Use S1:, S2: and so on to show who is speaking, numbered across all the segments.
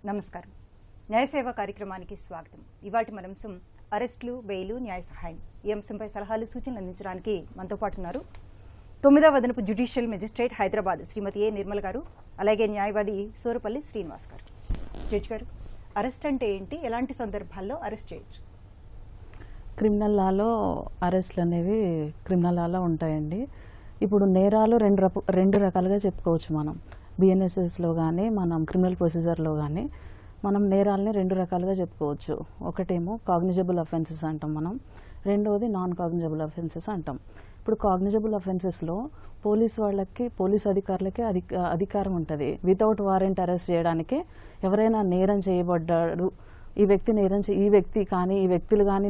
S1: నమస్కారం. న్యాయసేవ కార్యక్రమానికి స్వాగతం. ఇవాటి మన అంశం అరెస్టులు, బెయిలు, న్యాయ సహాయం. ఈ అంశంపై సలహాలు, సూచనలు అందించడానికి మనతో పాటు ఉన్నారు 9వ అదనపు జ్యుడిషియల్ మెజిస్ట్రేట్ హైదరాబాద్ శ్రీమతి ఏ నిర్మల్ గారు, అలాగే న్యాయవాది సూరపల్లి శ్రీనివాస్ గారు. జడ్జి గారు, అరెస్ట్ అంటే ఏంటి, ఎలాంటి సందర్భాల్లో అరెస్ట్ చేయొచ్చు?
S2: క్రిమినల్ లాలో అరెస్ట్లు అనేవి క్రిమినల్ లాలో ఉంటాయండి. ఇప్పుడు నేరాలు రెండు రకాలుగా చెప్పుకోవచ్చు. మనం బిఎన్ఎస్ఎస్లో కానీ మనం క్రిమినల్ ప్రొసీజర్లో కానీ మనం నేరాలని రెండు రకాలుగా చెప్పుకోవచ్చు. ఒకటేమో కాగ్నిజబుల్ అఫెన్సెస్ అంటాం మనం, రెండవది నాన్ కాగ్నిజబుల్ అఫెన్సెస్ అంటాం. ఇప్పుడు కాగ్నిజబుల్ అఫెన్సెస్లో పోలీస్ అధికారులకి అధికారం ఉంటుంది. వితౌట్ వారెంట్ అరెస్ట్ చేయడానికి ఎవరైనా నేరం చేయబడ్డాడు, ఈ వ్యక్తి కానీ ఈ వ్యక్తులు కానీ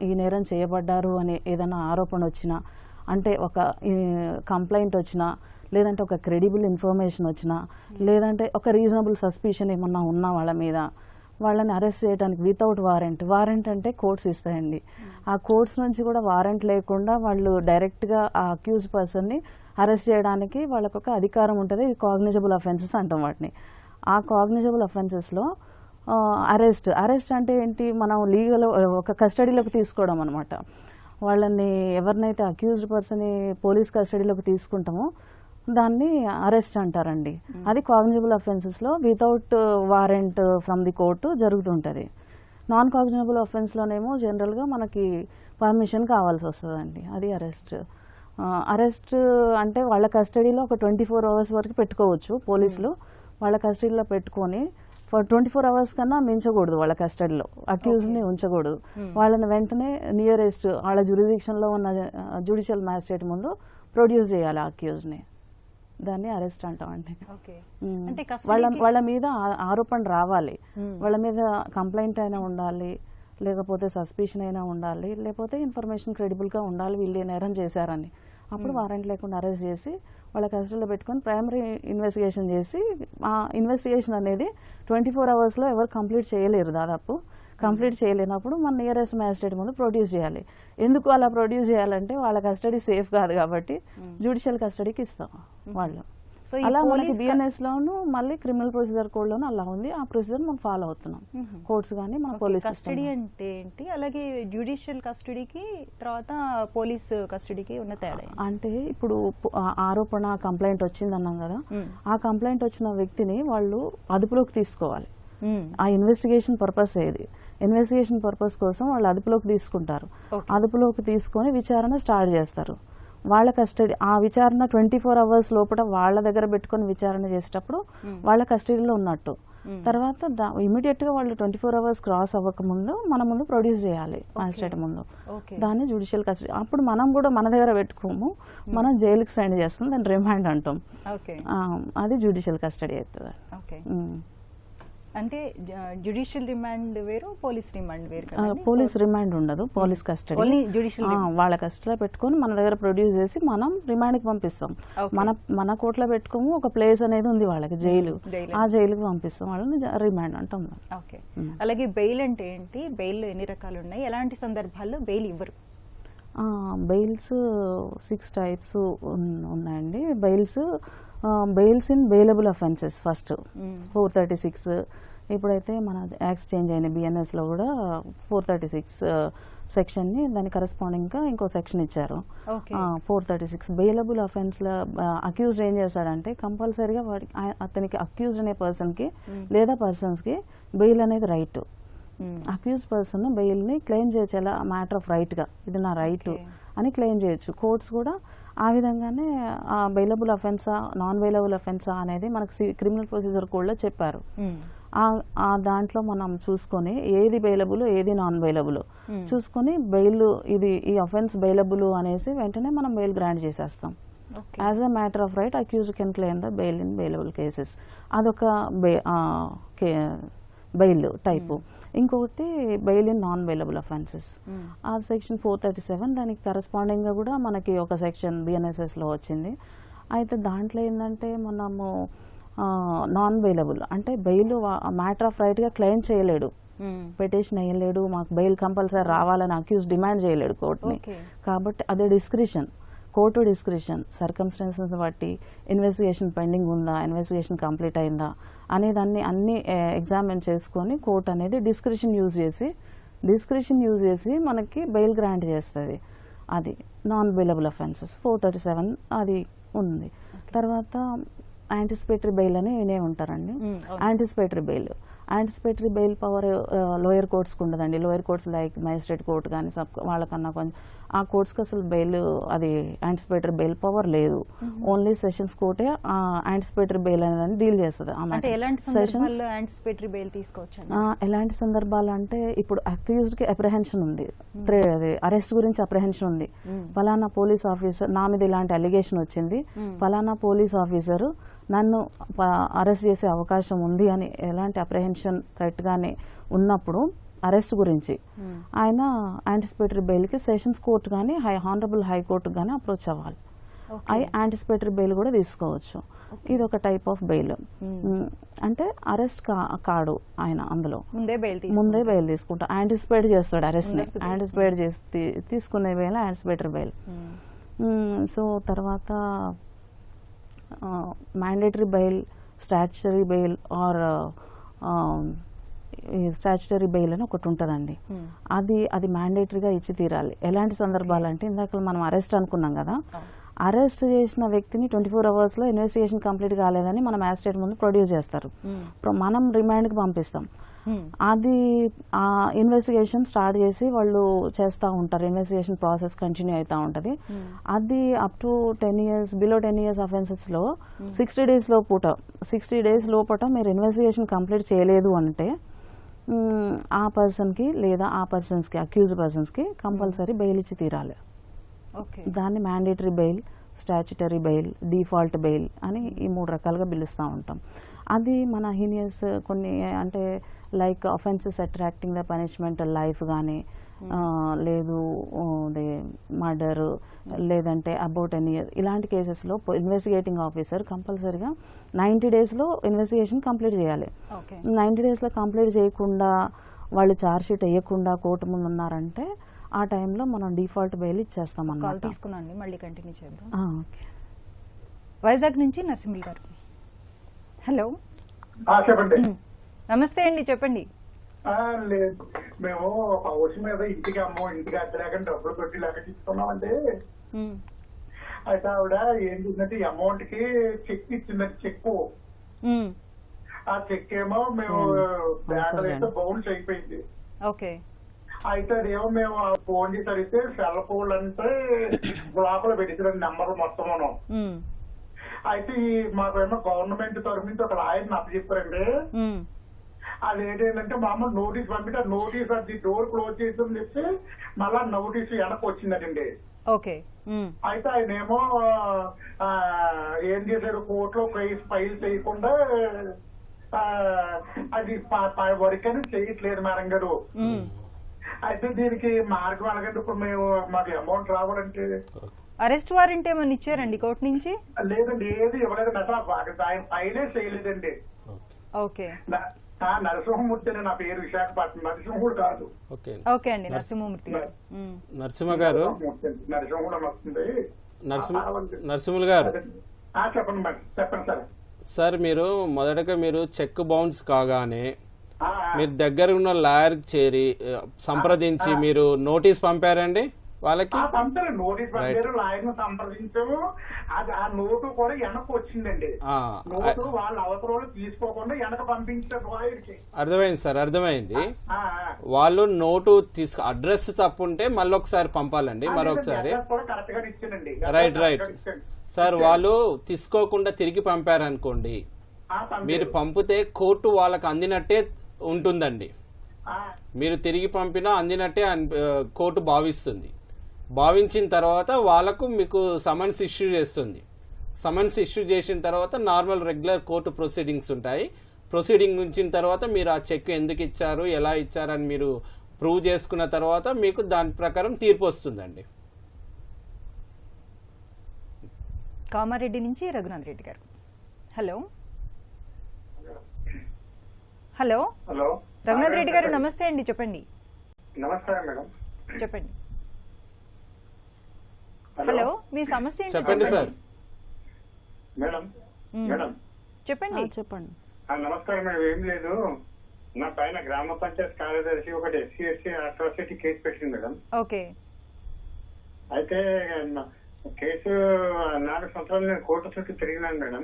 S2: ఈ నేరం చేయబడ్డారు అని ఏదైనా ఆరోపణ వచ్చినా, అంటే ఒక కంప్లైంట్ వచ్చినా, లేదంటే ఒక క్రెడిబుల్ ఇన్ఫర్మేషన్ వచ్చినా, లేదంటే ఒక రీజనబుల్ సస్పిషన్ ఏమన్నా ఉన్నా వాళ్ళ మీద, వాళ్ళని అరెస్ట్ చేయడానికి వితౌట్ వారెంట్ అంటే కోర్ట్స్ ఇస్తాయండి. ఆ కోర్ట్స్ నుంచి కూడా వారెంట్ లేకుండా వాళ్ళు డైరెక్ట్గా ఆ అక్యూజ్ పర్సన్ని అరెస్ట్ చేయడానికి వాళ్ళకు ఒక అధికారం ఉంటుంది. ఇది కాగ్నిజబుల్ అఫెన్సెస్ అంటాం వాటిని. ఆ కాగ్నిజబుల్ అఫెన్సెస్లో అరెస్ట్ అంటే ఏంటి, మనం లీగల్ ఒక కస్టడీలోకి తీసుకోవడం అనమాట. వాళ్ళని ఎవరినైతే అక్యూజ్డ్ పర్సన్ని పోలీస్ కస్టడీలోకి తీసుకుంటామో దాన్ని అరెస్ట్ అంటారండి. అది కాగ్నిజబుల్ అఫెన్సెస్లో without warrant from the court జరుగుతుంటుంది. నాన్ కాగ్నిజబుల్ అఫెన్స్లోనేమో జనరల్గా మనకి పర్మిషన్ కావాల్సి వస్తుందండి. అది అరెస్ట్ అంటే వాళ్ళ కస్టడీలో ఒక 24 hours వరకు పెట్టుకోవచ్చు. పోలీసులు వాళ్ళ కస్టడీలో పెట్టుకొని 24 hours కన్నా మించకూడదు. వాళ్ళ కస్టడీలో అక్యూజ్ని ఉంచకూడదు. వాళ్ళని వెంటనే నియరెస్ట్ వాళ్ళ జ్యూరిడిక్షన్లో ఉన్న జ్యుడిషియల్ మ్యాజిస్ట్రేట్ ముందు ప్రొడ్యూస్ చేయాలి ఆ అక్యూజ్ని. దాన్ని అరెస్ట్ అంటామండి. వాళ్ళ మీద ఆరోపణ రావాలి, వాళ్ళ మీద కంప్లైంట్ అయినా ఉండాలి, లేకపోతే సస్పిషన్ అయినా ఉండాలి, లేకపోతే ఇన్ఫర్మేషన్ క్రెడిబుల్గా ఉండాలి వీళ్ళు నేరం చేశారని. అప్పుడు వారెంట్ లేకుండా అరెస్ట్ చేసి వాళ్ళ కస్టడీలో పెట్టుకొని ప్రైమరీ ఇన్వెస్టిగేషన్ చేసి, ఆ ఇన్వెస్టిగేషన్ అనేది 24 hours ఎవరు కంప్లీట్ చేయలేరు. దాదాపు కంప్లీట్ చేయలేనప్పుడు మన నియరెస్ట్ మ్యాజిస్ట్రేట్ ముందు ప్రొడ్యూస్ చేయాలి. ఎందుకు అలా ప్రొడ్యూస్ చేయాలంటే వాళ్ళ కస్టడీ సేఫ్ కాదు కాబట్టి జ్యుడిషియల్ కస్టడీకి ఇస్తాం వాళ్ళు. అలా మనకి బిఎన్ఎస్లోను మళ్ళీ క్రిమినల్ ప్రొసీజర్ కోడ్లోనూ అలా ఉంది. ఆ ప్రొసీజర్ మనం ఫాలో అవుతున్నాం. కోర్ట్స్ కానీ మన పోలీస్
S1: కస్టడీ అంటే ఏంటి, అలాగే జ్యుడిషియల్ కస్టడీకి తర్వాత పోలీస్ కస్టడీకి ఉన్న తేడా
S2: అంటే, ఇప్పుడు ఆరోపణ కంప్లైంట్ వచ్చింది అన్నాం కదా, ఆ కంప్లైంట్ వచ్చిన వ్యక్తిని వాళ్ళు అదుపులోకి తీసుకోవాలి. ఆ ఇన్వెస్టిగేషన్ పర్పస్ ఏది, ఇన్వెస్టిగేషన్ పర్పస్ కోసం వాళ్ళు అదుపులోకి తీసుకుంటారు. అదుపులోకి తీసుకొని విచారణ స్టార్ట్ చేస్తారు. వాళ్ళ కస్టడీ ఆ విచారణ 24 hours లోపల వాళ్ళ దగ్గర పెట్టుకొని విచారణ చేసేటప్పుడు వాళ్ళ కస్టడీలో ఉన్నట్టు. తర్వాత ఇమీడియట్గా వాళ్ళు 24 hours క్రాస్ అవ్వకముందు మన ముందు ప్రొడ్యూస్ చేయాలి మ్యాజిస్ట్రేట్ ముందు. దాన్ని జ్యుడిషియల్ కస్టడీ. అప్పుడు మనం కూడా మన దగ్గర పెట్టుకోము, మనం జైలుకి సెండ్ చేస్తాం, దాన్ని రిమాండ్ అంటాం. అది జ్యుడిషియల్ కస్టడీ అవుతుంది.
S1: అంటే జ్యుడిషియల్ రిమాండ్ వేరు, పోలీస్ రిమాండ్ వేరు.
S2: పోలీస్ రిమాండ్ ఉండదు, పోలీస్ కస్టడీ. వాళ్ళ కస్టడీలో పెట్టుకొని మన దగ్గర ప్రొడ్యూస్ చేసి మనం రిమాండ్కి పంపిస్తాం. మన కోర్టులో పెట్టుకోము, ఒక ప్లేస్ అనేది ఉంది వాళ్ళకి, జైలు. ఆ జైలుకి పంపిస్తాం వాళ్ళని, రిమాండ్ అంటాం.
S1: అలాగే బెయిల్ అంటే ఏంటి, బెయిల్ ఎన్ని రకాలు ఉన్నాయి, ఎలాంటి సందర్భాల్లో బెయిల్ ఇవ్వరు?
S2: బెయిల్స్ 6 types ఉన్నాయండి. Bails in bailable offences first 436. ఇప్పుడైతే మన యాక్ట్స్ చేంజ్ అయిన బిఎన్ఎస్లో కూడా 436 సెక్షన్ని దాని కరెస్పాండింగ్గా ఇంకో సెక్షన్ ఇచ్చారు. 436 బెయిలబుల్ అఫెన్స్లో అక్యూజ్డ్ ఏం చేస్తాడంటే కంపల్సరీగా అతనికి అక్యూజ్డ్ అనే పర్సన్కి లేదా పర్సన్స్కి బెయిల్ అనేది రైట్. అక్యూజ్ పర్సన్ బెయిల్ని క్లెయిమ్ చేయొచ్చు, ఎలా మ్యాటర్ ఆఫ్ రైట్గా, ఇది నా రైట్ అని క్లెయిమ్ చేయొచ్చు. కోర్ట్స్ కూడా ఆ విధంగానే బెయిలబుల్ అఫెన్సా నాన్ బెయిలబుల్ అఫెన్సా అనేది మనకు క్రిమినల్ ప్రొసీజర్ కోడ్లో చెప్పారు. ఆ దాంట్లో మనం చూసుకొని ఏది బెయిలబుల్ ఏది నాన్ బెయిలబుల్ చూసుకొని ఈ అఫెన్స్ బెయిలబుల్ అనేసి వెంటనే మనం బెయిల్ గ్రాంట్ చేసేస్తాం. As a matter of right accused can claim the bail in bailable cases. అదొక బెయిల్ టైపు. ఇంకొకటి bail in non bailable offences, ఆ సెక్షన్ 437. దానికి కరెస్పాండింగ్గా కూడా మనకి ఒక సెక్షన్ బిఎన్ఎస్ఎస్లో వచ్చింది. అయితే దాంట్లో ఏంటంటే మనము నాన్ బెయిలబుల్ అంటే బెయిల్ మ్యాటర్ ఆఫ్ రైట్గా క్లెయిమ్ చేయలేడు, పిటిషన్ వేయలేడు, మాకు బెయిల్ కంపల్సరీ రావాలని అక్యూజ్ డిమాండ్ చేయలేడు కోర్టుని. కాబట్టి అదే డిస్క్రిషన్, కోర్టు డిస్క్రిప్షన్ సర్కమ్స్టాన్సెస్ బట్టి ఇన్వెస్టిగేషన్ పెండింగ్ ఉందా, ఇన్వెస్టిగేషన్ కంప్లీట్ అయిందా అనేదాన్ని అన్ని ఎగ్జామిన్ చేసుకొని కోర్టు అనేది డిస్క్రిప్షన్ యూజ్ చేసి మనకి బెయిల్ గ్రాంట్ చేస్తుంది. అది నాన్ బెయిలబుల్ అఫెన్సెస్ 437 అది ఉంది. తర్వాత యాంటిసిపేటరీ బెయిల్ అని వినే ఉంటారండి. యాంటిసిపేటరీ బెయిల్ పవర్ లోయర్ కోర్ట్స్కి ఉండదండి. Lower courts like magistrate court కానీ వాళ్ళకన్నా కొంచెం ఆ కోర్ట్స్కి అసలు బెయిల్ అది యాంటిసిపేటరీ బెయిల్ పవర్ లేదు. ఓన్లీ సెషన్స్ కోర్టే యాంటిసిపేటరీ బెయిల్ అనేది డీల్ చేస్తుంది. ఎలాంటి సందర్భాలు అంటే ఇప్పుడు అక్యూజ్డ్ కి అప్రహెన్షన్ ఉంది, అరెస్ట్ గురించి అప్రహెన్షన్ ఉంది, ఫలానా పోలీస్ ఆఫీసర్ నా మీద ఇలాంటి అలిగేషన్ వచ్చింది, ఫలానా పోలీస్ ఆఫీసర్ నన్ను అరెస్ట్ చేసే అవకాశం ఉంది అని ఎలాంటి అప్రహెన్షన్ థ్రెట్ గానీ ఉన్నప్పుడు అరెస్ట్ గురించి ఆయన యాంటిసిపేటరీ బెయిల్కి సెషన్స్ కోర్టు కానీ హానరబుల్ హైకోర్టు కానీ అప్రోచ్ అవ్వాలి. యాంటిసిపేటరీ బెయిల్ కూడా తీసుకోవచ్చు. ఇది ఒక టైప్ ఆఫ్ బెయిల్. అంటే అరెస్ట్ కాడు ఆయన, అందులో ముందే బెయిల్ తీసుకుంటా, యాంటిసిపేట్ చేస్తాడు అరెస్ట్ ని, యాంటిసిపేట్ చేసి తీసుకునే బెయిల్ యాంటిసిపేటరీ బెయిల్. సో తర్వాత mandatory bail, statutory bail or statutory bail అని ఒకటి ఉంటుందండి. అది మ్యాండేటరీగా ఇచ్చి తీరాలి. ఎలాంటి సందర్భాలు అంటే ఇందాక మనం అరెస్ట్ అనుకున్నాం కదా, అరెస్ట్ చేసిన వ్యక్తిని 24 hours లో ఇన్వెస్టిగేషన్ కంప్లీట్ కాలేదని మనం మ్యాజిస్ట్రేట్ ముందు ప్రొడ్యూస్ చేస్తారు, మనం రిమాండ్కి పంపిస్తాం. అది ఆ ఇన్వెస్టిగేషన్ స్టార్ట్ చేసి వాళ్ళు చేస్తూ ఉంటారు, ఇన్వెస్టిగేషన్ ప్రాసెస్ కంటిన్యూ అవుతూ ఉంటుంది. అది up to 10 years, below 10 years అఫెన్సెస్లో 60 days లోపట మీరు ఇన్వెస్టిగేషన్ కంప్లీట్ చేయలేదు అంటే ఆ పర్సన్కి లేదా ఆ పర్సన్స్కి అక్యూజ్ పర్సన్స్కి కంపల్సరీ బెయిల్ ఇచ్చి తీరాలి. దాన్ని mandatory bail, statutory bail, default bail అని ఈ 3 రకాలుగా పిలుస్తూ ఉంటాం. అది మన హీనియస్ కొన్ని అంటే like offences attracting the punishment life కానీ లేదు మర్డర్ లేదంటే అబౌట్ 10 years ఇలాంటి కేసెస్లో ఇన్వెస్టిగేటింగ్ ఆఫీసర్ కంపల్సరీగా 90 daysలో ఇన్వెస్టిగేషన్ కంప్లీట్ చేయాలి. 90 daysలో కంప్లీట్ చేయకుండా వాళ్ళు ఛార్జ్ షీట్ వేయకుండా కోర్టు ముందు ఉన్నారంటే ఆ టైంలో మనం డిఫాల్ట్ బెయిల్ ఇచ్చేస్తాం అన్నమాట.
S1: తీసుకున్నాండి, మళ్ళీ కంటిన్యూ చేద్దాం. వైజాగ్ నుంచి నరసింహులు గారు, హలో.
S3: చెప్పండి.
S1: నమస్తే అండి, చెప్పండి.
S3: లేదు, మేము హౌస్ మీద ఇంటికి అద్దె లేకుండా డబ్బులు కొట్టి లేక తీసుకున్నామండి. అయితే ఆవిడ ఏం చేసిందంటే ఈ అమౌంట్ కి చెక్ ఇచ్చిందంటే చెక్, ఆ చెక్ ఏమో మేము బ్యాంక్ అయితే బౌన్స్ అయిపోయింది.
S1: ఓకే.
S3: అయితే అదేమో మేము ఫోన్ చేసి అడిగితే సెల్ ఫోన్ అంటే లోపల పెట్టించండి నెంబర్ మొత్తం మనం. అయితే మాకేమో గవర్నమెంట్ తరఫు నుంచి ఒక లాయర్ని అప్పచెప్పారండి. అదేంటంటే మామూలు నోటీస్ పంపితే ఆ నోటీస్ అది డోర్ క్లోజ్ చేసి చెప్పి మళ్ళా నోటీస్ వెనక్కి వచ్చిందండి.
S1: ఓకే.
S3: అయితే ఆయన ఏమో ఏం చేశారు, కోర్టులో ఫైల్ చేయకుండా అది వర్క్ అని చేయట్లేదు మేడం గారు. అయితే దీనికి మార్గం అలాగంటే ఇప్పుడు మేము మాకు అమౌంట్ రావాలంటే
S1: అరెస్ట్ వారెంట్ ఏమన్నా ఇచ్చారండి కోర్టు నుంచి?
S3: లేదండి, ఏది ఇవ్వలేదండి, అసలు ఆయన ఫైలే చేయలేదండి.
S1: ఓకే.
S3: నరసింహమూర్తి అని నా పేరు, విశాఖపట్నం, నరసింహుడు కాదు.
S1: ఓకే అండి, నరసింహమూర్తి గారు.
S4: నరసింహ గారు,
S3: నరసింహుడు వస్తుంది.
S4: నరసింహులు గారు
S3: చెప్పండి మేడం, చెప్పండి సార్.
S4: సార్ మీరు మొదటగా మీరు చెక్ బౌన్స్ కాగానే మీరు దగ్గర ఉన్న లాయర్ చేరి సంప్రదించి మీరు నోటీస్ పంపారండి వాళ్ళకి?
S3: పంపారు, నోటీస్ పంపారు, లాయర్ను సంప్రదించాము. అది ఆ నోటు కూడా వెనక్కి వచ్చిందండి. నోటు వాళ్ళ అవసరాలు తీసుకోకుండా వెనక పంపించారు లాయర్కి.
S4: అర్థమైంది సార్, అర్థమైంది. వాళ్ళు నోటు అడ్రస్ తప్పుంటే మళ్ళీ ఒకసారి పంపాలండి, మరొకసారి.
S3: కరెక్ట్ గా ఇచ్చానండి.
S4: Right sir. వాళ్ళు తీసుకోకుండా తిరిగి పంపారనుకోండి, మీరు పంపితే కోర్టు వాళ్ళకి అందినట్టే ఉంటుందండి. మీరు తిరిగి పంపినా అందినట్టే కోర్టు భావిస్తుంది. భావించిన తర్వాత వాళ్ళకు మీకు సమన్స్ ఇష్యూ చేస్తుంది. సమన్స్ ఇష్యూ చేసిన తర్వాత నార్మల్ రెగ్యులర్ కోర్టు ప్రొసీడింగ్స్ ఉంటాయి. ప్రొసీడింగ్ ఉంచిన తర్వాత మీరు ఆ చెక్ ఎందుకు ఇచ్చారు, ఎలా ఇచ్చారని మీరు ప్రూవ్ చేసుకున్న తర్వాత మీకు దాని ప్రకారం తీర్పు వస్తుందండి.
S1: కామారెడ్డి నుంచి రఘునాథ్ రెడ్డి గారు, హలో. హలో రఘునాథ్ రెడ్డి గారు, నమస్తే అండి, చెప్పండి.
S3: నమస్కారం మేడం,
S1: చెప్పండి. హలో, మీ సమస్య ఏంటో
S4: చెప్పండి సార్.
S3: మేడం మేడం
S1: చెప్పండి.
S2: చెప్పండి.
S3: నమస్కారం మేడం. ఏం లేదు, నా పైన గ్రామ పంచాయత్ కార్యదర్శి ఒకటి SC/ST అట్రాసిటీ కేసు పెట్టింది మేడం.
S1: ఓకే.
S3: అయితే కేసు 4 సంవత్సరాలు నేను కోర్టు చుట్టూ తిరిగినాను మేడం.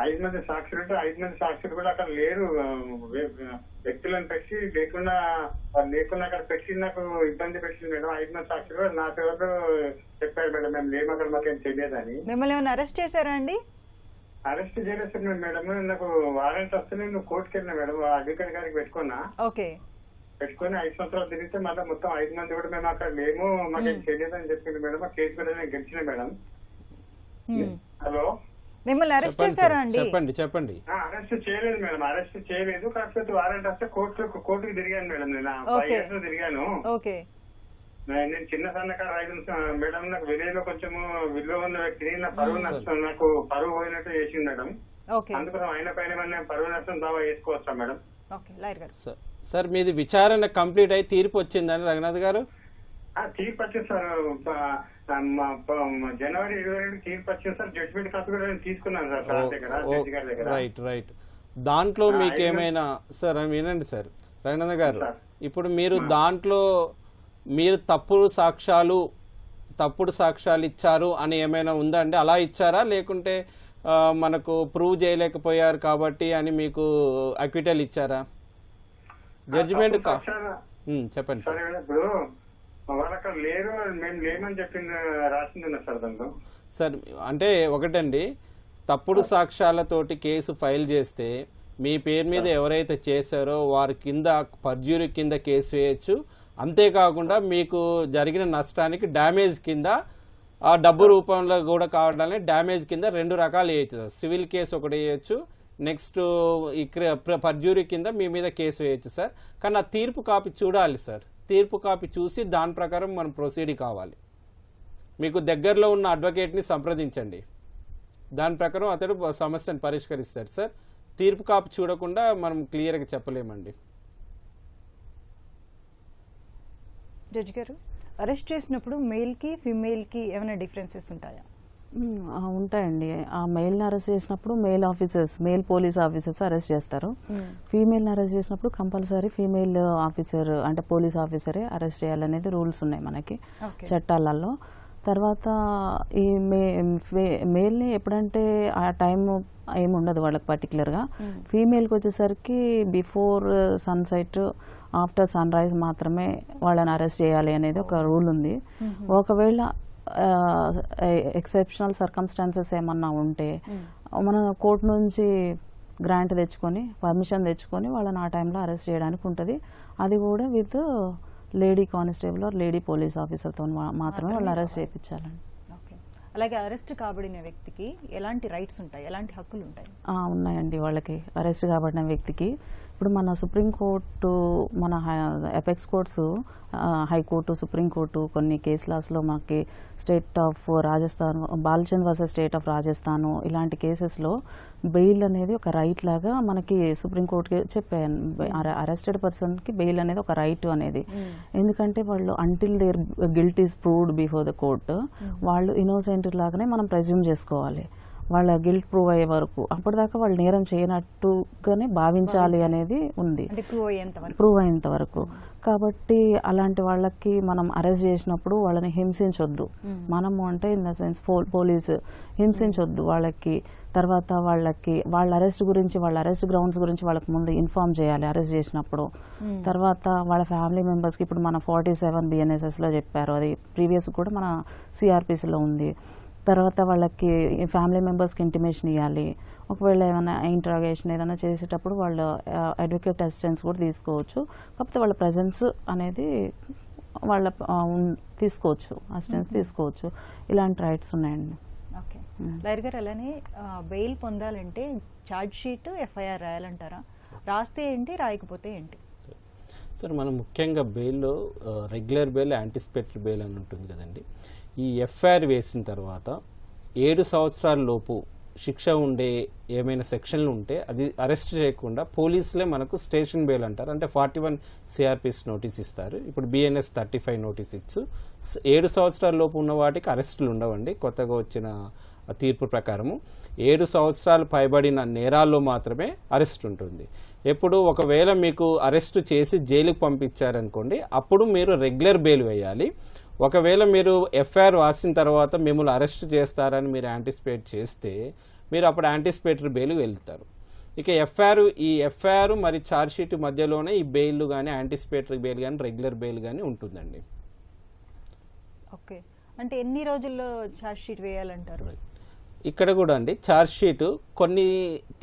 S3: 5 మంది సాక్షులు ఉంటే 5 మంది సాక్షులు కూడా అక్కడ లేరు. వ్యక్తులను పెట్టి లేకుండా అక్కడ పెట్టి నాకు ఇబ్బంది పెట్టింది మేడం. 5 మంది సాక్షులు కూడా నా పేరు చెప్పారు మేడం, మేము లేము అక్కడ, మాకేం తెలియదని.
S1: మిమ్మల్ని ఏమైనా అరెస్ట్ చేశారా అండి?
S3: అరెస్ట్ చేయలేదు మేడం. నాకు వారెంట్ వస్తే నేను కోర్టుకి వెళ్ళినా మేడం, అడ్వకేట్ గారికి పెట్టుకున్నా.
S1: ఓకే.
S3: పెట్టుకుని 5 సంవత్సరాలు తిరిగితే మళ్ళీ మొత్తం 5 మంది కూడా మేము అక్కడ లేము, మాకేం తెలియదు అని చెప్పింది మేడం. ఆ కేసు మీద నేను గెలిచిన మేడం. హలో,
S1: మిమ్మల్ని అరెస్ట్ చేశారా అండి?
S4: చెప్పండి.
S3: అరెస్ట్ చేయలేదు మేడం, అరెస్ట్ చేయలేదు. కాకపోతే వారెంట్ వస్తే కోర్టుకి తిరిగాను మేడం. నేను 5 years తిరిగాను.
S1: ఓకే.
S3: నేను చిన్న సన్నకారు రైతు మేడం. నాకు విలేజ్ లో కొంచెం విలువ ఉన్న వ్యక్తిని నా పరువు నష్టం, నాకు పరువు పోయినట్టు చేసింది మేడం. అందుకోసం ఆయన పైన పరువు నష్టం దావా వేసుకోవచ్చా మేడం?
S4: సార్, మీది విచారణ కంప్లీట్ అయి తీర్పు వచ్చిందని రఘునాథ్ గారు?
S3: తీర్పు వచ్చింది సార్. జనవరి 22 తీర్పు వచ్చింది సార్. జడ్జిమెంట్ కాపీ కూడా నేను తీసుకున్నాను సార్ జడ్జి గారి దగ్గర.
S4: రైట్. దాంట్లో మీకేమైనా సార్ వినండి సార్ రఘునాథ్ గారు, ఇప్పుడు మీరు దాంట్లో మీరు తప్పుడు సాక్ష్యాలు ఇచ్చారు అని ఏమైనా ఉందా అండి? అలా ఇచ్చారా, లేకుంటే మనకు ప్రూవ్ చేయలేకపోయారు కాబట్టి అని మీకు అక్విటల్ ఇచ్చారా? జడ్జిమెంట్ చెప్పండి సార్.
S3: ఇప్పుడు వాళ్ళు అక్కడ లేరు, మేము లేమని చెప్పింది రాసింది సార్ దాంట్లో.
S4: సార్ అంటే ఒకటండి, తప్పుడు సాక్ష్యాలతోటి కేసు ఫైల్ చేస్తే మీ పేరు మీద ఎవరైతే చేశారో వారి కింద పర్జ్యూరీ కింద కేసు వేయచ్చు. అంతేకాకుండా మీకు జరిగిన నష్టానికి డ్యామేజ్ కింద ఆ డబ్బు రూపంలో కూడా కావడానికి డ్యామేజ్ కింద 2 రకాలు వేయచ్చు సార్. సివిల్ కేసు ఒకటి వేయచ్చు, నెక్స్ట్ ఈ పర్జ్యూరీ కింద మీ మీద కేసు వేయచ్చు సార్. కానీ ఆ తీర్పు కాపీ చూడాలి సార్. తీర్పు కాపీ చూసి దాని ప్రకారం మనం ప్రొసీడ్ కావాలి. మీకు దగ్గరలో ఉన్న అడ్వకేట్ని సంప్రదించండి, దాని ప్రకారం అతడు సమస్యను పరిష్కరిస్తాడు సార్. తీర్పు కాపీ చూడకుండా మనం క్లియర్గా చెప్పలేమండి.
S1: జడ్జి గారు, అరెస్ట్ చేసినప్పుడు మేల్కి ఫీమేల్కి ఏమైనా డిఫరెన్సెస్ ఉంటాయా?
S2: ఉంటాయండి. ఆ మెయిల్ని అరెస్ట్ చేసినప్పుడు మెయిల్ పోలీస్ ఆఫీసర్స్ అరెస్ట్ చేస్తారు. ఫీమేల్ని అరెస్ట్ చేసినప్పుడు కంపల్సరీ ఫీమేల్ ఆఫీసర్ అంటే పోలీస్ ఆఫీసరే అరెస్ట్ చేయాలనేది రూల్స్ ఉన్నాయి మనకి చట్టాలలో. తర్వాత ఈ మెయిల్ని ఎప్పుడంటే ఆ టైం ఏమి ఉండదు వాళ్ళకి పర్టికులర్గా. ఫీమేల్కి వచ్చేసరికి before sunset after sunrise మాత్రమే వాళ్ళని అరెస్ట్ చేయాలి అనేది ఒక రూల్ ఉంది. ఒకవేళ ఎక్సెప్షనల్ సర్కమ్స్టాన్సెస్ ఏమన్నా ఉంటే మన కోర్టు నుంచి గ్రాంట్ తెచ్చుకొని పర్మిషన్ తెచ్చుకొని వాళ్ళని ఆ టైంలో అరెస్ట్ చేయడానికి ఉంటుంది. అది కూడా with lady constable or lady police ఆఫీసర్తో మాత్రమే వాళ్ళు అరెస్ట్ చేయించాలండి.
S1: అలాగే అరెస్ట్ కాబడిన వ్యక్తికి ఎలాంటి రైట్స్ ఉంటాయి, ఎలాంటి హక్కులు ఉంటాయి?
S2: ఉన్నాయండి. వాళ్ళకి అరెస్ట్ కాబడిన వ్యక్తికి ఇప్పుడు మన సుప్రీంకోర్టు, మన ఎపెక్స్ కోర్ట్స్, హైకోర్టు, సుప్రీంకోర్టు కొన్ని కేస్ లాస్లో మనకి state of Rajasthan, Balchand versus state of Rajasthan ఇలాంటి కేసెస్లో బెయిల్ అనేది ఒక రైట్ లాగా మనకి సుప్రీంకోర్టుకి చెప్పాను. అరెస్టెడ్ పర్సన్కి బెయిల్ అనేది ఒక రైట్ అనేది. ఎందుకంటే వాళ్ళు until their guilt is proved before the court వాళ్ళు ఇన్నోసెంట్ లాగానే మనం ప్రెజ్యూమ్ చేసుకోవాలి. వాళ్ళ గిల్ట్ ప్రూవ్ అయ్యే వరకు, అప్పటిదాకా వాళ్ళు నేరం చేయనట్టుగానే భావించాలి అనేది ఉంది ప్రూవ్ అయ్యేంత వరకు. కాబట్టి అలాంటి వాళ్ళకి మనం అరెస్ట్ చేసినప్పుడు వాళ్ళని హింసించొద్దు. మనము అంటే ఇన్ ద సెన్స్ పోలీసు హింసించొద్దు వాళ్ళకి. తర్వాత వాళ్ళ అరెస్ట్ గురించి, వాళ్ళ అరెస్ట్ గ్రౌండ్స్ గురించి వాళ్ళకి ముందు ఇన్ఫార్మ్ చేయాలి అరెస్ట్ చేసినప్పుడు. తర్వాత వాళ్ళ ఫ్యామిలీ మెంబర్స్కి ఇప్పుడు మన 47 BNSSలో చెప్పారు, అది ప్రీవియస్ కూడా మన CRPCలో ఉంది. తర్వాత వాళ్ళకి ఫ్యామిలీ మెంబర్స్కి ఇంటిమేషన్ ఇవ్వాలి. ఒకవేళ ఏమైనా ఇంట్రాగేషన్ ఏదైనా చేసేటప్పుడు వాళ్ళు అడ్వకేట్ అసిస్టెన్స్ కూడా తీసుకోవచ్చు. కాకపోతే వాళ్ళ ప్రెజెన్స్ అనేది వాళ్ళ తీసుకోవచ్చు, అసిస్టెన్స్ తీసుకోవచ్చు. ఇలాంటి రైట్స్ ఉన్నాయండి.
S1: ఓకే లాయర్ గారు, అలానే బెయిల్ పొందాలంటే ఛార్జ్ షీట్, FIR రాయాలంటారా? రాస్తే ఏంటి, రాయకపోతే ఏంటి?
S4: సార్, మనం ముఖ్యంగా బెయిల్లో రెగ్యులర్ బెయిల్, యాంటిసిపేటరీ బెయిల్ అని ఉంటుంది కదండి. ఈ FIR వేసిన తర్వాత 7 సంవత్సరాల లోపు శిక్ష ఉండే ఏమైనా సెక్షన్లు ఉంటే అది అరెస్ట్ చేయకుండా పోలీసులే మనకు స్టేషన్ బెయిల్ అంటారు, అంటే 41 CRPS నోటీస్ ఇస్తారు. ఇప్పుడు BNS 35 నోటీస్ ఇచ్చు 7 సంవత్సరాల లోపు ఉన్న వాటికి అరెస్టులు ఉండవండి. కొత్తగా వచ్చిన తీర్పు ప్రకారము 7 సంవత్సరాలు పైబడిన నేరాల్లో మాత్రమే అరెస్ట్ ఉంటుంది. ఎప్పుడు ఒకవేళ మీకు అరెస్ట్ చేసి జైలుకు పంపించారనుకోండి, అప్పుడు మీరు రెగ్యులర్ బెయిల్ వేయాలి. ఒకవేళ మీరు FIR రాసిన తర్వాత మిమ్మల్ని అరెస్ట్ చేస్తారని మీరు యాంటిసిపేట్ చేస్తే మీరు అప్పుడు యాంటిసిపేటరీ బెయిల్ వెళ్తారు. ఇక ఈ FIR మరి ఛార్జ్షీట్ మధ్యలోనే ఈ బెయిల్ కానీ యాంటిసిపేటరీ బెయిల్ కానీ రెగ్యులర్ బెయిల్ కానీ ఉంటుందండి.
S1: ఓకే, అంటే ఎన్ని రోజుల్లో ఛార్జ్షీట్ వేయాలంటారు?
S4: ఇక్కడ కూడా అండి ఛార్జ్షీట్ కొన్ని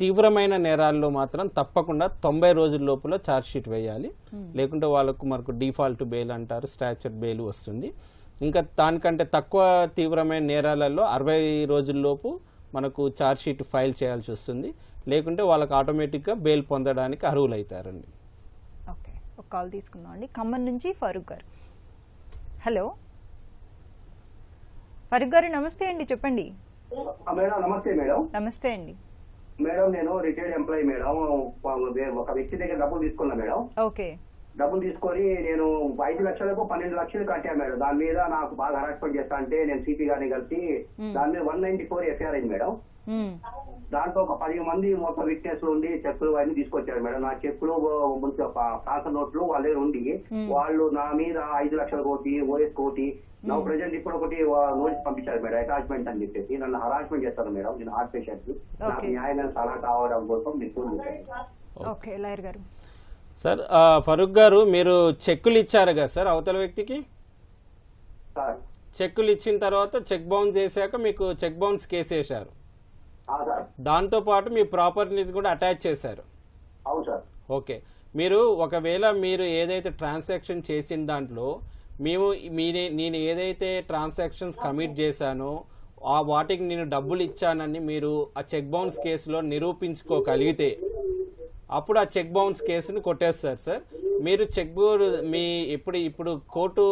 S4: తీవ్రమైన నేరాల్లో మాత్రం తప్పకుండా 90 రోజుల లోపల ఛార్జ్షీట్ వేయాలి. లేకుంటే వాళ్ళకు మనకు డిఫాల్ట్ బెయిల్ అంటారు, స్టాచ్యూట్ బెయిల్ వస్తుంది. ఇంకా దానికంటే తక్కువ తీవ్రమైన నేరాలలో 60 రోజుల్లోపు మనకు ఛార్జ్షీట్ ఫైల్ చేయాల్సి వస్తుంది. లేకుంటే వాళ్ళకి ఆటోమేటిక్గా బెయిల్ పొందడానికి అర్హులు అవుతారండి.
S1: ఓకే, ఒక కాల్ తీసుకుందాం అండి. ఖమ్మం నుంచి ఫరూక్ గారు. హలో ఫరూక్ గారు, నమస్తే అండి, చెప్పండి.
S5: మేడం నమస్తే. మేడం
S1: నమస్తే అండి.
S5: మేడం నేను రిటైర్డ్ ఎంప్లాయీ మేడం. ఒక వ్యక్తి దగ్గర డబ్బులు తీసుకున్నా మేడం.
S1: ఓకే,
S5: డబ్బులు తీసుకొని నేను 5 లక్షలకు 12 లక్షలు కట్టాను మేడం. దాని మీద నాకు బాగా హరాస్మెంట్ చేస్తా అంటే నేను సిపి గారిని కలిసి దాని మీద 194 FIR అయింది మేడం. దాంట్లో ఒక 10 మంది మొత్తం విట్నెస్లు ఉండి చెక్కులు అన్ని తీసుకొచ్చారు మేడం. నా చెక్కులు ట్రాన్స్ఫర్ నోట్లు వాళ్ళే ఉండి వాళ్ళు నా మీద 5 లక్షల కోటి OS కోటి నా ప్రజెంట్ ఇప్పుడు ఒకటి నోటీస్ పంపించారు మేడం, అటాచ్మెంట్ అని చెప్పేసి నన్ను హరాస్మెంట్ చేస్తాను మేడం. నేను హార్ట్ పేషెంట్, నాకు న్యాయమైన సలహా కావడం కోసం మీకు.
S1: ఓకే లాయర్ గారు.
S4: సార్ ఫరూక్ గారు, మీరు చెక్కులు ఇచ్చారు కదా సార్ అవతల వ్యక్తికి? చెక్కులు ఇచ్చిన తర్వాత చెక్ బౌన్స్ చేశాక మీకు చెక్ బౌన్స్ కేసు వేశారు, దాంతో పాటు మీ ప్రాపర్టీ కూడా అటాచ్ చేశారు.
S5: అవును సార్.
S4: ఓకే, మీరు ఒకవేళ మీరు ఏదైతే ట్రాన్సాక్షన్ చేసిన దాంట్లో నేను ఏదైతే ట్రాన్సాక్షన్స్ కమిట్ చేశానో ఆ వాటికి నేను డబ్బులు ఇచ్చానని మీరు ఆ చెక్ బౌన్స్ కేసులో నిరూపించుకోగలిగితే అప్పుడు ఆ చెక్ బౌన్స్ కేసును కొట్టేస్తారు సార్. మీరు చెక్ మీ ఇప్పుడు కోర్టు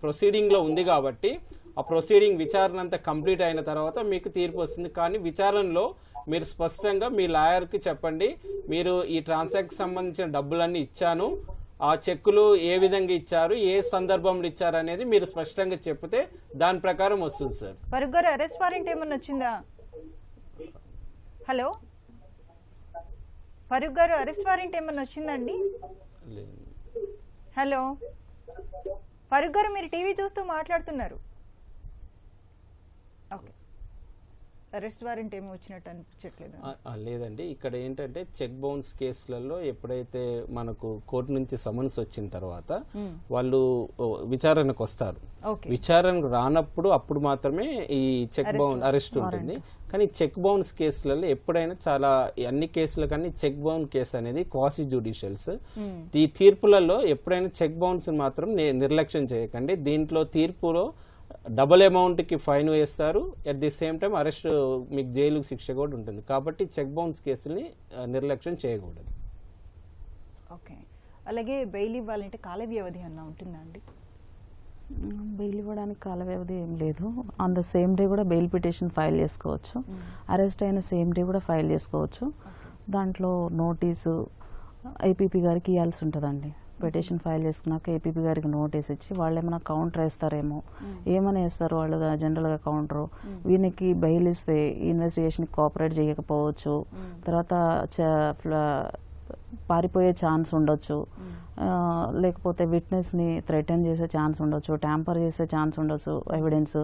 S4: ప్రొసీడింగ్లో ఉంది కాబట్టి ఆ ప్రొసీడింగ్ విచారణ అంతా కంప్లీట్ అయిన తర్వాత మీకు తీర్పు వస్తుంది. కానీ విచారణలో మీరు స్పష్టంగా మీ లాయర్కి చెప్పండి, మీరు ఈ ట్రాన్సాక్షన్ సంబంధించిన డబ్బులన్నీ ఇచ్చాను, ఆ చెక్కులు ఏ విధంగా ఇచ్చారు, ఏ సందర్భంలో ఇచ్చారు అనేది మీరు స్పష్టంగా చెప్తే దాని ప్రకారం వస్తుంది సార్.
S1: ఫరూక్ గారు, అరెస్ట్ వారెంట్ ఏమన్నా వచ్చిందా? హలో ఫరూక్ గారు, అరెస్ట్ వారెంట్ ఏమన్నా వచ్చిందండి? హలో ఫరూక్ గారు, మీరు టీవీ చూస్తూ మాట్లాడుతున్నారు. ఓకే, అరెస్ట్ వారెంట్ ఏమో వచ్చినట్టు అనిపించట్లేదు.
S4: లేదండి, ఇక్కడ ఏంటంటే చెక్ బౌన్స్ కేసులలో ఎప్పుడైతే మనకు కోర్టు నుంచి సమన్స్ వచ్చిన తర్వాత వాళ్ళు విచారణకు వస్తారు. విచారణకు రానప్పుడు అప్పుడు మాత్రమే ఈ చెక్ బౌన్ అరెస్ట్ ఉంటుంది. కానీ చెక్ బౌన్స్ కేసులలో ఎప్పుడైనా చాలా అన్ని కేసుల కానీ చెక్ బౌన్ కేసు అనేది క్వాసి జ్యుడిషియల్స్. ఈ తీర్పులలో ఎప్పుడైనా చెక్ బౌన్స్ మాత్రం నిర్లక్ష్యం చేయకండి. దీంట్లో తీర్పులో డబుల్ అమౌంట్కి ఫైన్ వేస్తారు, at the same time arrest మీకు జైలుకు శిక్ష కూడా ఉంటుంది. కాబట్టి చెక్ బౌన్స్ కేసుల్ని నిర్లక్ష్యం చేయకూడదు.
S1: ఓకే, అలాగే బెయిల్ ఇవ్వాలంటే కాల వ్యవధి అన్న ఉంటుందా అండి?
S2: బెయిల్ ఇవ్వడానికి కాల వ్యవధి ఏం లేదు. ఆన్ ద సేమ్ డే కూడా బెయిల్ పిటిషన్ ఫైల్ చేసుకోవచ్చు, అరెస్ట్ అయిన సేమ్ డే కూడా ఫైల్ చేసుకోవచ్చు. దాంట్లో నోటీసు ఐపీపీ గారికి ఇవ్వాల్సి ఉంటుందండి. పిటిషన్ ఫైల్ చేసుకున్నాక ఏపీపీ గారికి నోటీస్ ఇచ్చి వాళ్ళు ఏమైనా కౌంటర్ వేస్తారేమో, ఏమైనా వేస్తారు వాళ్ళు జనరల్గా కౌంటరు. వీనికి బెయిల్ ఇస్తే ఇన్వెస్టిగేషన్కి కోఆపరేట్ చేయకపోవచ్చు, తర్వాత పారిపోయే ఛాన్స్ ఉండొచ్చు, లేకపోతే విట్నెస్ని థ్రెటన్ చేసే ఛాన్స్ ఉండొచ్చు, ట్యాంపర్ చేసే ఛాన్స్ ఉండొచ్చు ఎవిడెన్స్.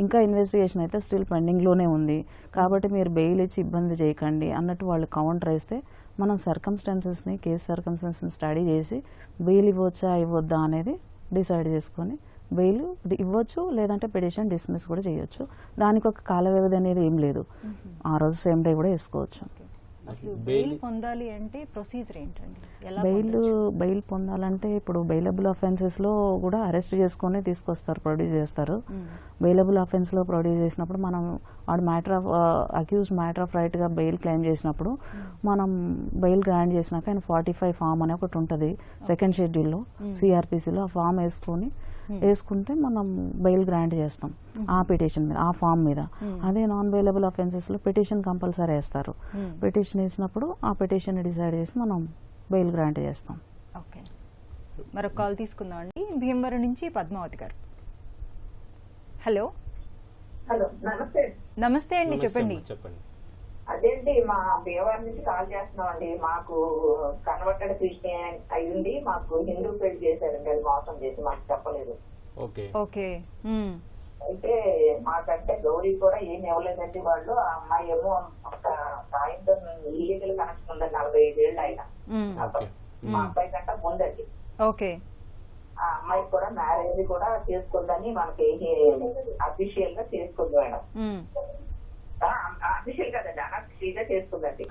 S2: ఇంకా ఇన్వెస్టిగేషన్ అయితే స్టిల్ పెండింగ్లోనే ఉంది కాబట్టి మీరు బెయిల్ ఇచ్చి ఇబ్బంది చేయకండి అన్నట్టు వాళ్ళు కౌంటర్ వేస్తే మనం సర్కమ్స్టాన్సెస్ని కేసు సర్కమ్స్టాన్సెస్ని స్టడీ చేసి బెయిల్ ఇవ్వచ్చా ఇవ్వద్దా అనేది డిసైడ్ చేసుకొని బెయిల్ ఇవ్వచ్చు, లేదంటే పిటిషన్ డిస్మిస్ కూడా చేయొచ్చు. దానికి ఒక కాల వ్యవధి అనేది ఏం లేదు, ఆ రోజు సేమ్ డే కూడా వేసుకోవచ్చు.
S1: అసలు బెయిల్ పొందాలి అంటే ప్రొసీజర్ ఏంటండి? ఎలా
S2: బెయిల్ పొందాలంటే ఇప్పుడు బెయిలబుల్ అఫెన్సెస్లో కూడా అరెస్ట్ చేసుకొని తీసుకొస్తారు, ప్రొడ్యూస్ చేస్తారు. బెయిలబుల్ అఫెన్స్లో ప్రొడ్యూస్ చేసినప్పుడు మనం వాడు మ్యాటర్ ఆఫ్ రైట్గా బెయిల్ క్లెయిమ్ చేసినప్పుడు మనం బెయిల్ గ్రాంట్ చేసినాక ఆయన 45 ఫామ్ అనే ఒకటి ఉంటుంది సెకండ్ షెడ్యూల్లో సిఆర్పిసిలో. ఆ ఫామ్ వేసుకుంటే మనం బెయిల్ గ్రాంట్ చేస్తాం ఆ పిటిషన్ మీద, ఆ ఫామ్ మీద. అదే నాన్ బెయిలబుల్ అఫెన్సెస్లో పిటిషన్ కంపల్సరీ వేస్తారు. పిటిషన్ వేసినప్పుడు ఆ పిటిషన్ డిసైడ్ చేసి మనం బెయిల్ గ్రాంట్ చేస్తాం.
S1: ఓకే, మరొక కాల్ తీసుకుందాం అండి. భీమవరం నుంచి పద్మావతి గారు. హలో.
S6: హలో, నమస్తే.
S1: నమస్తే అండి, చెప్పండి.
S6: అదేంటి, మా భీమవరం నుంచి కాల్ చేస్తున్నామండి. మాకు కన్వర్టెడ్ క్రిస్టియన్ అయ్యింది, మాకు హిందూ పెళ్లి చేశారండి. అది మోసం చేసి మాకు చెప్పలేదు.
S1: ఓకే.
S6: అయితే మాకంటే గౌరీ కూడా ఏం ఇవ్వలేదండి వాళ్ళు. ఆ అమ్మాయి ఏమో ఒక సాయంత్రం ఇల్లీగల్ కనెక్షన్ ఉందండి, 45 ఏళ్ళు ఆయన. మా అబ్బాయి కంటే ముందండి.
S1: ఓకే.
S6: ఆ అమ్మాయి కూడా మ్యారేజ్ కూడా చేసుకుందని మనకి అఫీషియల్ గా చేసుకుంది మేడం. అఫీషియల్ కదండి, అనఫీషియల్ గా చేసుకుందండి.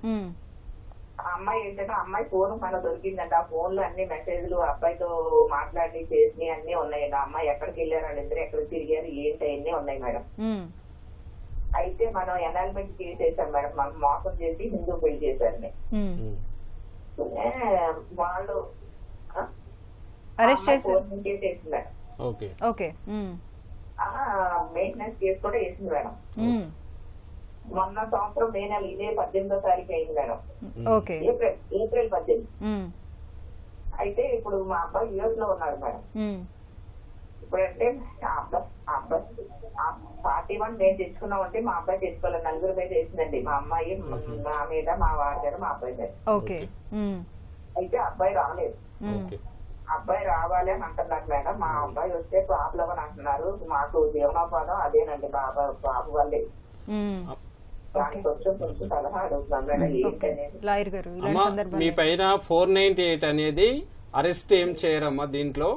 S6: ఆ అమ్మాయి ఏంటంటే అమ్మాయి ఫోన్ మన దొరికిందండి. ఆ ఫోన్ లో అన్ని మెసేజ్లు అబ్బాయితో మాట్లాడి చేసి అన్ని ఉన్నాయండి. ఆ అమ్మాయి ఎక్కడికి వెళ్ళారు, వాళ్ళిద్దరు ఎక్కడికి తిరిగారు, ఏంటి అన్ని ఉన్నాయి మేడం. అయితే మనం ఎనాల్మెంట్ చేసేసాం మేడం. మనం మోసం చేసి హిందూ పెళ్లి చేశారు. వాళ్ళు
S1: అరెస్ట్ చేశారు,
S6: మెయింటెనెన్స్ కేసు కూడా వేసింది మేడం. మొన్న సంవత్సరం మే నెల ఇదే 18వ తారీఖు అయింది మేడం. ఏప్రిల్ 18. అయితే ఇప్పుడు మా అబ్బాయి యూఎస్ లో ఉన్నాడు మేడం. ఇప్పుడంటే 41 నేను తెచ్చుకున్నామంటే మా అబ్బాయి తెచ్చుకోలేదు. 4 మీద వేసిందండి, మా అమ్మాయి మా మీద, మా వారి మీద, మా అబ్బాయి మీద. అయితే అబ్బాయి రాలేదు. అబ్బాయి రావాలి అని అంటున్నారు మేడం. మా అబ్బాయి వస్తే ప్రాబ్లం అని అంటున్నారు. మాకు జీవనోపాధం అదేనండి బాబు వల్లే.
S4: మీ పైన 498 అనేది అరెస్ట్ ఏం చేయరమ్మా దీంట్లో.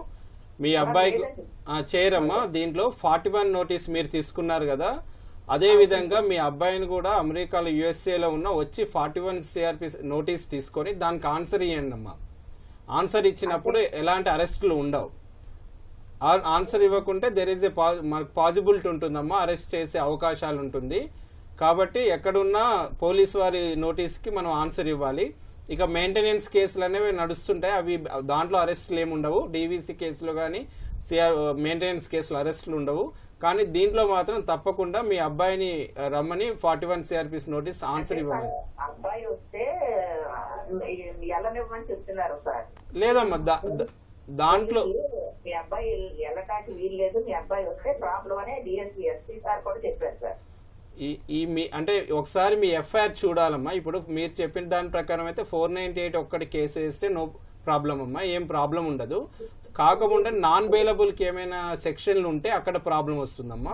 S4: మీ అబ్బాయికి చేయరమ్మా దీంట్లో. 41 నోటీస్ మీరు తీసుకున్నారు కదా, అదే విధంగా మీ అబ్బాయిని కూడా అమెరికాలో యుఎస్ఏలో ఉన్న వచ్చి 41 సిఆర్పి నోటీస్ తీసుకొని దానికి ఆన్సర్ ఇవ్వండి అమ్మా. ఆన్సర్ ఇచ్చినప్పుడు ఎలాంటి అరెస్టులు ఉండవు. ఆన్సర్ ఇవ్వకుంటే దెర్ ఇస్ మనకు పాజిబిలిటీ ఉంటుందమ్మా, అరెస్ట్ చేసే అవకాశాలు ఉంటుంది. కాబట్టి ఎక్కడున్నా పోలీస్ వారి నోటీస్కి మనం ఆన్సర్ ఇవ్వాలి. ఇక మెయింటెనెన్స్ కేసులు అనేవి నడుస్తుంటాయి, అవి దాంట్లో అరెస్టులు ఏమి ఉండవు. డీవీసీ కేసులో కానీ మెయింటెనెన్స్ కేసులు అరెస్టులు ఉండవు. కానీ దీంట్లో మాత్రం తప్పకుండా మీ అబ్బాయిని రమ్మని 41 సిఆర్పిస్ నోటీస్ ఆన్సర్ ఇవ్వాలి.
S6: అబ్బాయి వస్తే చెప్తున్నారు సార్.
S4: లేదమ్మా దాంట్లో
S6: మీ అబ్బాయి వెళ్ళటానికి వీలు లేదు, మీ అబ్బాయి వస్తే ప్రాబ్లం అనే డిఎస్పీ ఎస్పీ సార్ కూడా చెప్పారు సార్.
S4: అంటే ఒకసారి మీ ఎఫ్ఐఆర్ చూడాలమ్మా. ఇప్పుడు మీరు చెప్పిన దాని ప్రకారం అయితే 498 ఒక్కటి కేసు వేస్తే నో ప్రాబ్లం అమ్మా, ఏం ప్రాబ్లం ఉండదు. కాకుండా నాన్ బెయిలబుల్ కి ఏమైనా సెక్షన్లు ఉంటే అక్కడ ప్రాబ్లం వస్తుందమ్మా.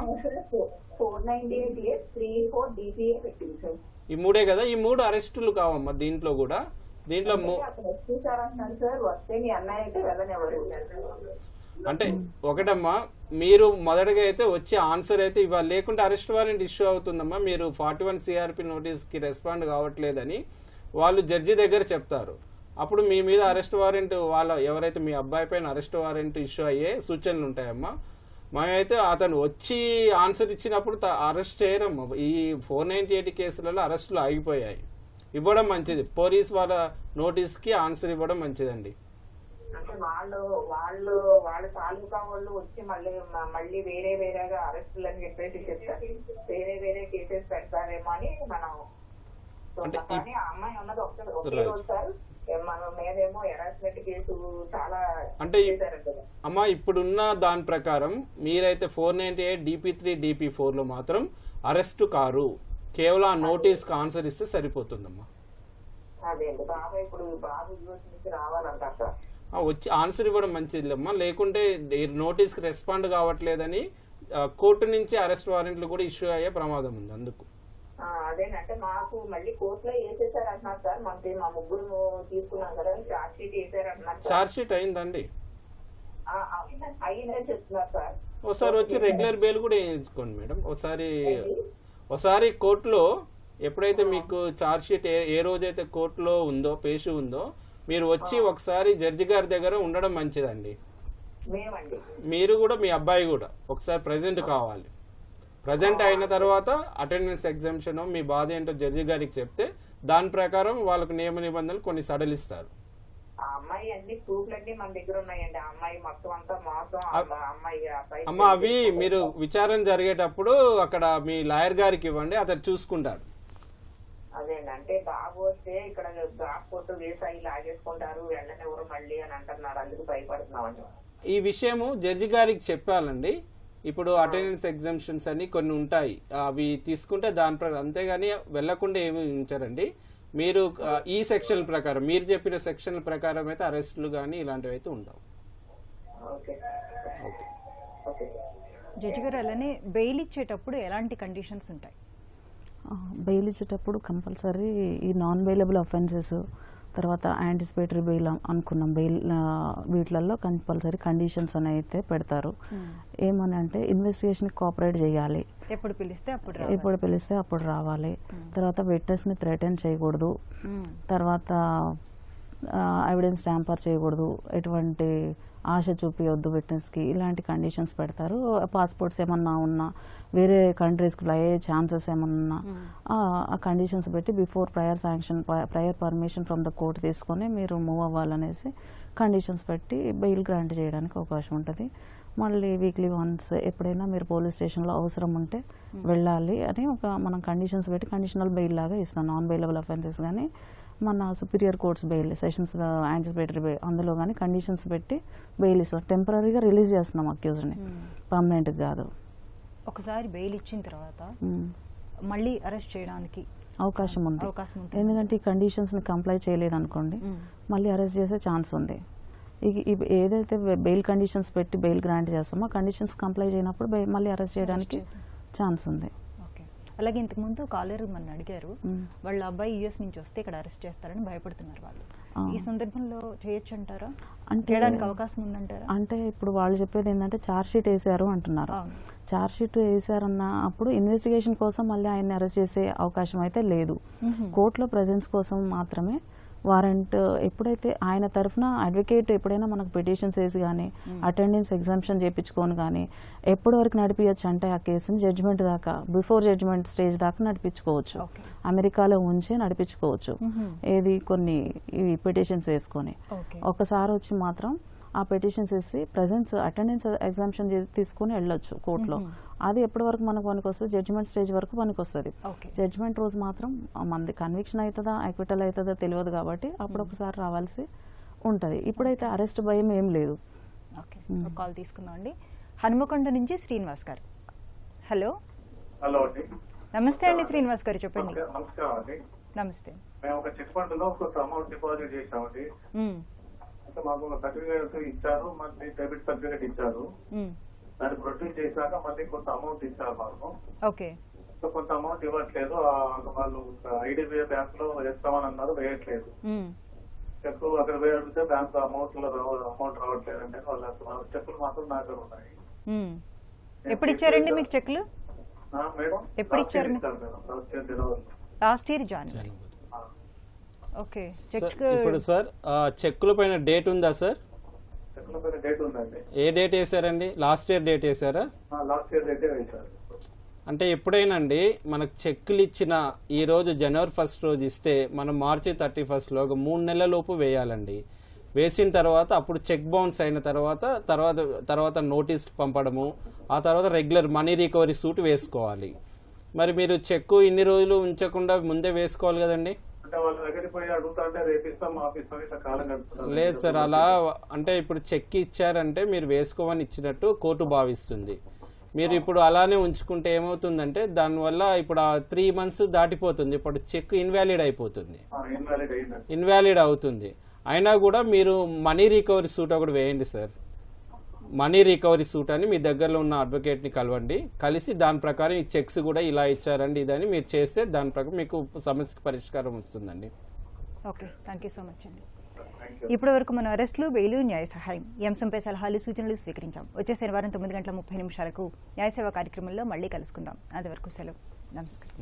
S6: 498
S4: ఈ మూడే కదా, ఈ 3 అరెస్టులు కావమ్మా దీంట్లో కూడా. దీంట్లో అంటే ఒకటమ్మా, మీరు మొదటగా అయితే వచ్చి ఆన్సర్ అయితే ఇవ్వాలి, లేకుంటే అరెస్ట్ వారెంట్ ఇష్యూ అవుతుందమ్మా. మీరు 41 సిఆర్పి నోటీస్ కి రెస్పాండ్ కావట్లేదని వాళ్ళు జడ్జి దగ్గర చెప్తారు. అప్పుడు మీ మీద అరెస్ట్ వారెంట్, వాళ్ళ ఎవరైతే మీ అబ్బాయి పైన అరెస్ట్ వారెంట్ ఇష్యూ అయ్యే సూచనలు ఉంటాయమ్మా. మేమైతే అతను వచ్చి ఆన్సర్ ఇచ్చినప్పుడు అరెస్ట్ చేయరమ్మా. ఈ 498 కేసులలో అరెస్టులు ఆగిపోయాయి. ఇవ్వడం మంచిది, పోలీస్ వాళ్ళ నోటీస్ కి ఆన్సర్ ఇవ్వడం మంచిదండి.
S6: అంటే వాళ్ళ తాలూకా వాళ్ళు వచ్చి మళ్ళీ వేరేగా అరెస్టులు అని చెప్పేసి చెప్తారు, వేరే కేసెస్ పెడతారేమో అని మనం. కానీ ఆ అమ్మాయి ఉన్నది ఒకే రోజు సార్. మనం మీదేమో హెరాస్మెంట్ కేసు చాలా
S4: అంటే అమ్మా ఇప్పుడున్న దాని ప్రకారం మీరైతే 498 DP3 DP4 లో మాత్రం అరెస్ట్ కారు. కేవలం ఆ నోటీస్ కి ఆన్సర్ ఇస్తే సరిపోతుందమ్మా.
S6: అదేండి బాబు, ఇప్పుడు బాబు నుంచి రావాలంటారు సార్.
S4: వచ్చి ఆన్సర్ ఇవ్వడం మంచిదిలేమ్మా. లేకుంటే నోటీస్ కి రెస్పాండ్ కావట్లేదని కోర్టు నుంచి అరెస్ట్ వారెంట్లు కూడా ఇష్యూ అయ్యే ప్రమాదం ఉంది. అందుకు
S6: అదేనంటే మాకు మళ్ళీ కోర్టులో వేసేసారు అంటున్నారు సార్. మనకి మా ముగ్గురు తీసుకున్నాం కదా, చార్జ్ షీట్ వేసారు అంటున్నారు.
S4: చార్జ్ షీట్ అయిందండి,
S6: అయిందని చెప్తున్నారు సార్.
S4: ఒకసారి వచ్చి రెగ్యులర్ బెయిల్ కూడా వేయించుకోండి మేడం. ఒకసారి కోర్టులో ఎప్పుడైతే మీకు ఛార్జ్ షీట్ ఏ రోజైతే కోర్టులో ఉందో పేషి ఉందో మీరు వచ్చి ఒకసారి జడ్జి గారి దగ్గర ఉండడం మంచిదండి.
S6: మేమండి
S4: మీరు కూడా మీ అబ్బాయి కూడా ఒకసారి ప్రజెంట్ కావాలి. ప్రజెంట్ అయిన తర్వాత అటెండెన్స్ ఎగ్జామ్షన్ మీ బాధ ఏంటో జడ్జి గారికి చెప్తే దాని ప్రకారం వాళ్ళకు నియమ నిబంధనలు కొన్ని సడలిస్తారు.
S6: ఆ అమ్మాయి అన్ని ప్రూఫ్లన్నీ మన దగ్గర ఉన్నాయండి. ఆ అమ్మాయి మొత్తం అంతా మోసం. అమ్మాయి అబ్బాయి
S4: అమ్మ అవి మీరు విచారణ జరిగేటప్పుడు అక్కడ మీ లాయర్ గారికి ఇవ్వండి, అతను చూసుకుంటాడు.
S6: అదేండి, అంటే బాబు వస్తే ఇక్కడ డ్రాప్ కొట్టు వేసాయి లాగేసుకుంటారు, వెళ్ళనివ్వరు మళ్ళీ అని అంటున్నారు, అందుకు భయపడుతున్నామండి.
S4: ఈ విషయము జడ్జి గారికి చెప్పాలండి. ఇప్పుడు అటెండెన్స్ ఎగ్జామ్షన్స్ అని కొన్ని ఉంటాయి, అవి తీసుకుంటే దాని ప్రకారం, అంతేగాని వెళ్లకుండా ఏమి ఉంచారండి. మీరు ఈ సెక్షన్ ప్రకారం మీరు చెప్పిన సెక్షన్ ప్రకారం అయితే అరెస్టులు కానీ ఇలాంటివి అయితే ఉండవు.
S1: జడ్జి గారు అలానే బెయిల్ ఇచ్చేటప్పుడు ఎలాంటి కండిషన్స్ ఉంటాయి?
S2: బెయిల్ ఇచ్చేటప్పుడు కంపల్సరీ ఈ నాన్ బెయిలబుల్ అఫెన్సెస్, తర్వాత యాంటిసిపేటరీ బెయిల్ అనుకున్నాం, బెయిల్ వీటిలలో కంపల్సరీ కండిషన్స్ అని అయితే పెడతారు. ఏమని అంటే ఇన్వెస్టిగేషన్కి కోఆపరేట్ చేయాలి, ఎప్పుడు పిలిస్తే అప్పుడు రావాలి, తర్వాత విట్నెస్ని థ్రెటన్ చేయకూడదు, తర్వాత ఎవిడెన్స్ ట్యాంపర్ చేయకూడదు, ఎటువంటి ఆశ చూపించొద్దు విట్నెస్కి, ఇలాంటి కండిషన్స్ పెడతారు. పాస్పోర్ట్స్ ఏమన్నా ఉన్నా, వేరే కంట్రీస్కి ఫ్లై అయ్యే ఛాన్సెస్ ఏమన్నా ఆ కండిషన్స్ పెట్టి before prior permission from the court తీసుకొని మీరు మూవ్ అవ్వాలనేసి కండిషన్స్ పెట్టి బెయిల్ గ్రాంట్ చేయడానికి అవకాశం ఉంటుంది. మళ్ళీ వీక్లీ వన్స్ ఎప్పుడైనా మీరు పోలీస్ స్టేషన్లో అవసరం ఉంటే వెళ్ళాలి అని మనం కండిషన్స్ పెట్టి కండిషనల్ బెయిల్ లాగా ఇస్తాం. నాన్ బెయిలబుల్ అఫెన్సెస్ కానీ మన superior courts bail, sessions anticipatory bail, అందులో కానీ కండిషన్స్ పెట్టి బెయిల్ ఇస్తాం. టెంపరీగా రిలీజ్ చేస్తున్నాం అక్యూజ్ని, పర్మనెంట్ కాదు.
S1: ఒకసారి బెయిల్ ఇచ్చిన తర్వాత మళ్ళీ అరెస్ట్ చేయడానికి
S2: అవకాశం ఉంది. ఎందుకంటే ఈ కండిషన్స్ని కంప్లై చేయలేదు అనుకోండి, మళ్ళీ అరెస్ట్ చేసే ఛాన్స్ ఉంది. ఏదైతే బెయిల్ కండిషన్స్ పెట్టి బెయిల్ గ్రాంట్ చేస్తామో కండిషన్స్ కంప్లై చేయనప్పుడు మళ్ళీ అరెస్ట్ చేయడానికి ఛాన్స్ ఉంది.
S1: అలాగే ఇంతకుముందు కాలర్ మన అడిగారు, వాళ్ళ అబ్బాయి యుఎస్ నుంచి వస్తే ఇక్కడ అరెస్ట్ చేస్తారని భయపడుతున్నారు వాళ్ళు. ఈ సందర్భంలో చేయొచ్చు అంటారా? చేయడానికి అవకాశం ఉందంటారా?
S2: అంటే ఇప్పుడు వాళ్ళు చెప్పేది ఏంటంటే ఛార్జ్ షీట్ వేసారు అంటున్నారు. ఛార్జ్ షీట్ వేసారన్న అప్పుడు ఇన్వెస్టిగేషన్ కోసం మళ్ళీ ఆయన్ని అరెస్ట్ చేసే అవకాశం అయితే లేదు. కోర్టులో ప్రెజెన్స్ కోసం మాత్రమే వారెంట్, ఎప్పుడైతే ఆయన తరఫున అడ్వకేట్ ఎప్పుడైనా మనకు పిటిషన్స్ వేసి కానీ అటెండెన్స్ ఎగ్జామ్షన్ చేయించుకొని కానీ ఎప్పటి వరకు నడిపించచ్చు అంటే ఆ కేసుని జడ్జిమెంట్ దాకా, బిఫోర్ జడ్జిమెంట్ స్టేజ్ దాకా నడిపించుకోవచ్చు. అమెరికాలో ఉంచే నడిపించుకోవచ్చు, ఏది కొన్ని ఇవి పిటిషన్స్ వేసుకొని. ఒకసారి వచ్చి మాత్రం ఆ పిటిషన్స్ వేసి ప్రెజెన్స్ అటెండెన్స్ ఎగ్జామ్షన్ తీసుకుని వెళ్ళొచ్చు కోర్టులో. అది ఎప్పటి వరకు మనకు పనికి వస్తుంది? జడ్జిమెంట్ స్టేజ్ వరకు పనికి వస్తుంది. జడ్జిమెంట్ రోజు మాత్రం మనది కన్విక్షన్ అవుతుందా అక్విటల్ అవుతుందా తెలియదు కాబట్టి అప్పుడు ఒకసారి రావాల్సి ఉంటుంది. ఇప్పుడైతే అరెస్ట్ భయం ఏం లేదు.
S1: కాల్ తీసుకుందాం అండి. హనుమకొండ నుంచి శ్రీనివాస్ గారు. హలో.
S3: హలో,
S1: నమస్తే అండి శ్రీనివాస్ గారు, చెప్పండి.
S3: నమస్కారం అండి.
S1: నమస్తే.
S3: మేము ఒక చిట్ ఫండ్ లో కొంత అమౌంట్ డిపాజిట్ చేసామండి. మాకు సర్టిఫికేట్ ఇచ్చారు, మళ్ళీ డెబిట్ సర్టిఫికేట్ ఇచ్చారు. దాన్ని ప్రొడ్యూస్ చేశాక మళ్ళీ కొంత అమౌంట్ ఇచ్చారు మాకు.
S1: ఓకే.
S3: సో కొంత అమౌంట్ ఇవ్వట్లేదు. వాళ్ళు ఐడిబిఐ బ్యాంక్ లో వేస్తామని అన్నారు, వేయట్లేదు. చెక్ అక్కడ పోయి అడిగితే బ్యాంక్ అమౌంట్ రావట్లేదు అంటే వాళ్ళు చెక్కులు మాత్రం నా దగ్గర ఉన్నాయి.
S1: ఎప్పుడు ఇచ్చారండి మీకు చెక్లు?
S3: మేడం
S1: ఎప్పుడు ఇచ్చారు? Last year January. ఓకే.
S4: ఇప్పుడు సార్ చెక్కుల పైన డేట్ ఉందా సార్?
S3: చెక్కుల పైన డేట్ ఉందండి.
S4: ఏ డేట్ వేసారండి? లాస్ట్ ఇయర్ డేట్ వేసారా?
S3: లాస్ట్ ఇయర్ డేటే వేశారు.
S4: అంటే ఎప్పుడైనా మనకు చెక్కులు ఇచ్చిన ఈ రోజు జనవరి 1 రోజు ఇస్తే మనం మార్చి 31 లోగా 3 నెలల లోపు వేయాలండి. వేసిన తర్వాత అప్పుడు చెక్ బౌన్స్ అయిన తర్వాత నోటీస్ పంపడము, ఆ తర్వాత రెగ్యులర్ మనీ రికవరీ సూట్ వేసుకోవాలి. మరి మీరు చెక్కు ఇన్ని రోజులు ఉంచకుండా ముందే వేసుకోవాలి కదండి. లేదు సార్, అలా అంటే ఇప్పుడు చెక్ ఇచ్చారంటే మీరు వేసుకోమని ఇచ్చినట్టు కోర్టు భావిస్తుంది. మీరు ఇప్పుడు అలానే ఉంచుకుంటే ఏమవుతుందంటే దానివల్ల ఇప్పుడు 3 months దాటిపోతుంది, ఇప్పుడు చెక్ ఇన్వాలిడ్ అయిపోతుంది, ఇన్వాలిడ్ అవుతుంది. అయినా కూడా మీరు మనీ రికవరీ సూట్ ఒకటి వేయండి సార్. మనీ రికవరీ సూట్ అని మీ దగ్గరలో ఉన్న అడ్వకేట్ని కలవండి, కలిసి దాని ప్రకారం ఈ చెక్స్ కూడా ఇలా ఇచ్చారండి ఇదని మీరు చేస్తే దాని ప్రకారం మీకు సమస్యకి పరిష్కారం వస్తుందండి.
S1: Okay, thank you so much అండి. ఇప్పటి వరకు మనం అరెస్టులు, బెయిలు, న్యాయ సహాయం ఈ అంశంపై సలహాలు, సూచనలు స్వీకరించాం. వచ్చే శనివారం 9:30 న్యాయ సేవా కార్యక్రమంలో మళ్ళీ కలుసుకుందాం. అంతవరకు సెలవు. నమస్కారం.